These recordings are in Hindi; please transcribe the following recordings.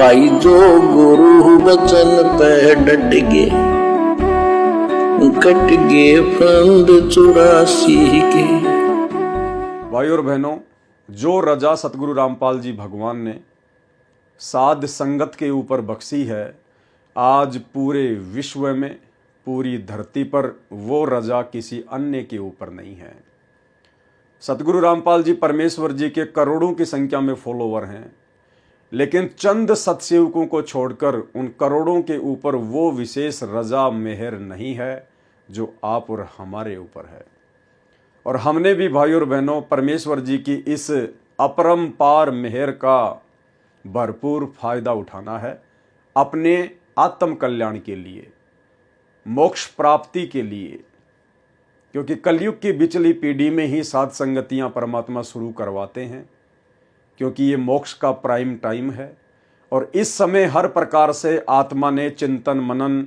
भाई जो गुरु बचन पे डट गे, कट गे फंद 84 के। भाई और बहनों, जो रजा सतगुरु रामपाल जी भगवान ने साध संगत के ऊपर बख्शी है, आज पूरे विश्व में, पूरी धरती पर वो रजा किसी अन्य के ऊपर नहीं है। सतगुरु रामपाल जी परमेश्वर जी के करोड़ों की संख्या में फॉलोवर हैं, लेकिन चंद सत्सेवकों को छोड़कर उन करोड़ों के ऊपर वो विशेष रजा मेहर नहीं है जो आप और हमारे ऊपर है। और हमने भी भाई और बहनों परमेश्वर जी की इस अपरंपार मेहर का भरपूर फायदा उठाना है अपने आत्म कल्याण के लिए, मोक्ष प्राप्ति के लिए, क्योंकि कलयुग की बिचली पीढ़ी में ही साध संगतियां परमात्मा शुरू करवाते हैं, क्योंकि ये मोक्ष का प्राइम टाइम है। और इस समय हर प्रकार से आत्मा ने चिंतन मनन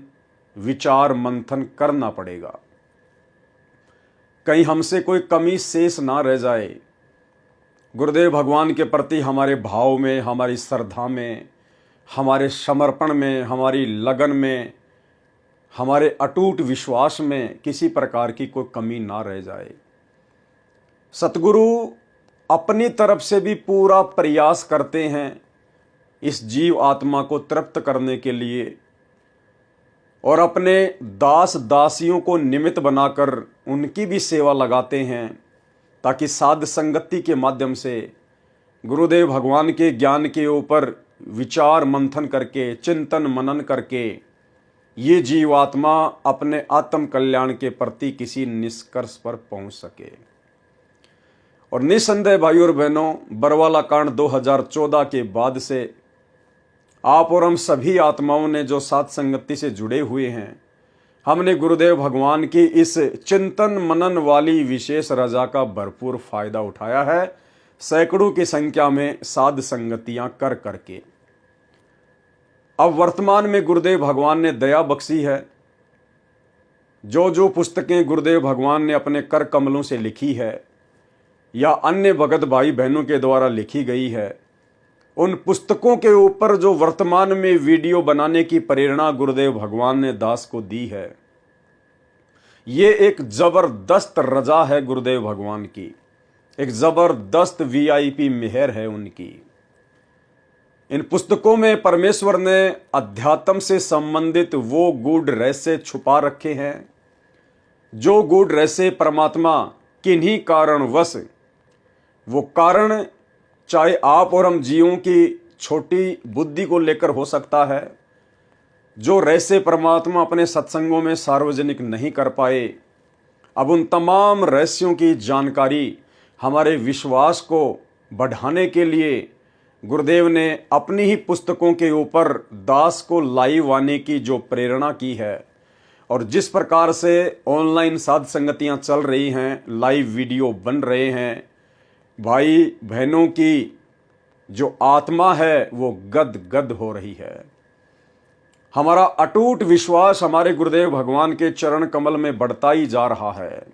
विचार मंथन करना पड़ेगा, कहीं हमसे कोई कमी शेष ना रह जाए। गुरुदेव भगवान के प्रति हमारे भाव में, हमारी श्रद्धा में, हमारे समर्पण में, हमारी लगन में, हमारे अटूट विश्वास में किसी प्रकार की कोई कमी ना रह जाए। सतगुरु अपनी तरफ से भी पूरा प्रयास करते हैं इस जीव आत्मा को तृप्त करने के लिए, और अपने दास दासियों को निमित्त बनाकर उनकी भी सेवा लगाते हैं, ताकि साध संगति के माध्यम से गुरुदेव भगवान के ज्ञान के ऊपर विचार मंथन करके, चिंतन मनन करके ये जीवात्मा अपने आत्म कल्याण के प्रति किसी निष्कर्ष पर पहुंच सके। और निसंदेह भाई और बहनों, बरवाला कांड 2014 के बाद से आप और हम सभी आत्माओं ने जो साध संगति से जुड़े हुए हैं, हमने गुरुदेव भगवान की इस चिंतन मनन वाली विशेष रजा का भरपूर फायदा उठाया है, सैकड़ों की संख्या में साध संगतियां कर करके। अब वर्तमान में गुरुदेव भगवान ने दया बख्शी है, जो जो पुस्तकें गुरुदेव भगवान ने अपने कर कमलों से लिखी है या अन्य भगत भाई बहनों के द्वारा लिखी गई है, उन पुस्तकों के ऊपर जो वर्तमान में वीडियो बनाने की प्रेरणा गुरुदेव भगवान ने दास को दी है, ये एक जबरदस्त रजा है गुरुदेव भगवान की, एक जबरदस्त वीआईपी मेहर है उनकी। इन पुस्तकों में परमेश्वर ने अध्यात्म से संबंधित वो गूढ़ रहस्य छुपा रखे हैं, जो गूढ़ रहस्य परमात्मा किन्हीं कारणवश, वो कारण चाहे आप और हम जीवों की छोटी बुद्धि को लेकर हो सकता है, जो रहस्य परमात्मा अपने सत्संगों में सार्वजनिक नहीं कर पाए, अब उन तमाम रहस्यों की जानकारी हमारे विश्वास को बढ़ाने के लिए गुरुदेव ने अपनी ही पुस्तकों के ऊपर दास को लाइव आने की जो प्रेरणा की है, और जिस प्रकार से ऑनलाइन साध संगतियां चल रही हैं, लाइव वीडियो बन रहे हैं, भाई बहनों की जो आत्मा है वो गद गद हो रही है। हमारा अटूट विश्वास हमारे गुरुदेव भगवान के चरण कमल में बढ़ता ही जा रहा है,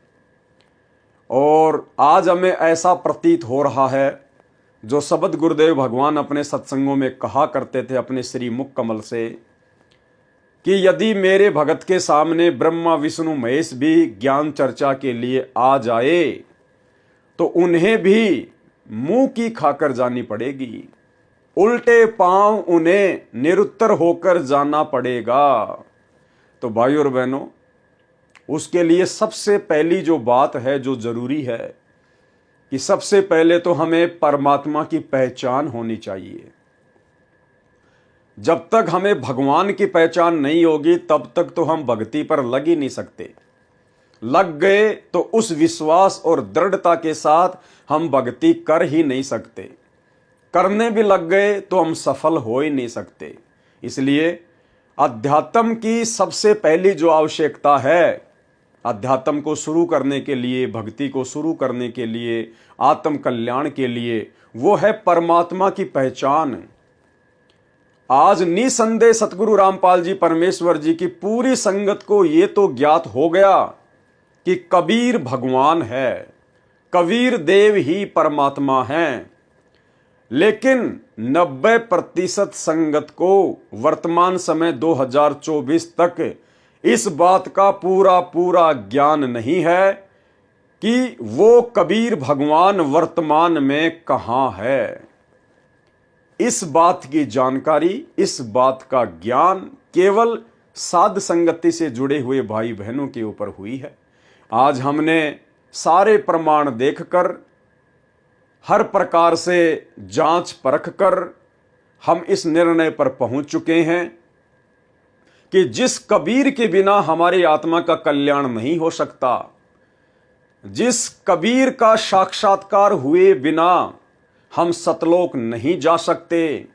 और आज हमें ऐसा प्रतीत हो रहा है, जो शब्द गुरुदेव भगवान अपने सत्संगों में कहा करते थे अपने श्री मुख कमल से, कि यदि मेरे भगत के सामने ब्रह्मा विष्णु महेश भी ज्ञान चर्चा के लिए आ जाए तो उन्हें भी मुंह की खाकर जानी पड़ेगी, उल्टे पांव उन्हें निरुत्तर होकर जाना पड़ेगा। तो भाई और बहनों, उसके लिए सबसे पहली जो बात है, जो जरूरी है, कि सबसे पहले तो हमें परमात्मा की पहचान होनी चाहिए। जब तक हमें भगवान की पहचान नहीं होगी, तब तक तो हम भक्ति पर लग ही नहीं सकते। लग गए तो उस विश्वास और दृढ़ता के साथ हम भक्ति कर ही नहीं सकते। करने भी लग गए तो हम सफल हो ही नहीं सकते। इसलिए अध्यात्म की सबसे पहली जो आवश्यकता है, अध्यात्म को शुरू करने के लिए, भक्ति को शुरू करने के लिए, आत्म कल्याण के लिए, वो है परमात्मा की पहचान। आज निसंदेह सतगुरु रामपाल जी परमेश्वर जी की पूरी संगत को ये तो ज्ञात हो गया कि कबीर भगवान है, कबीर देव ही परमात्मा हैं। लेकिन 90% संगत को वर्तमान समय 2024 तक इस बात का पूरा पूरा ज्ञान नहीं है कि वो कबीर भगवान वर्तमान में कहाँ है। इस बात की जानकारी, इस बात का ज्ञान केवल साध संगति से जुड़े हुए भाई बहनों के ऊपर हुई है। आज हमने सारे प्रमाण देखकर, हर प्रकार से जांच परख कर हम इस निर्णय पर पहुंच चुके हैं कि जिस कबीर के बिना हमारी आत्मा का कल्याण नहीं हो सकता, जिस कबीर का साक्षात्कार हुए बिना हम सतलोक नहीं जा सकते,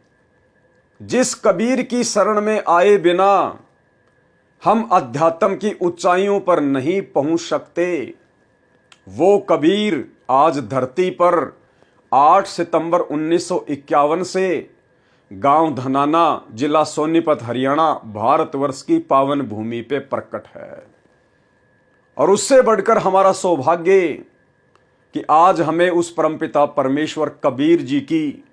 जिस कबीर की शरण में आए बिना हम अध्यात्म की ऊंचाइयों पर नहीं पहुंच सकते, वो कबीर आज धरती पर 8 सितंबर 1951 से गांव धनाना, जिला सोनीपत, हरियाणा, भारतवर्ष की पावन भूमि पे प्रकट है। और उससे बढ़कर हमारा सौभाग्य कि आज हमें उस परमपिता परमेश्वर कबीर जी की,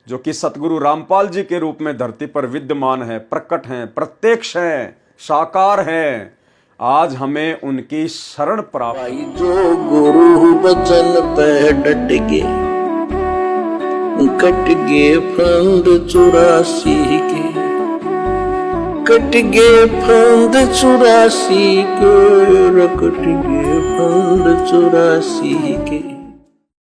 जो कि सतगुरु रामपाल जी के रूप में धरती पर विद्यमान है, प्रकट हैं, प्रत्यक्ष हैं, साकार हैं, आज हमें उनकी शरण प्राप्त। भाई जो गुरु बचन पे डट गए, कट गए फंद 84 के, कट गए फंद 84 के, कट गए फंद 84 के।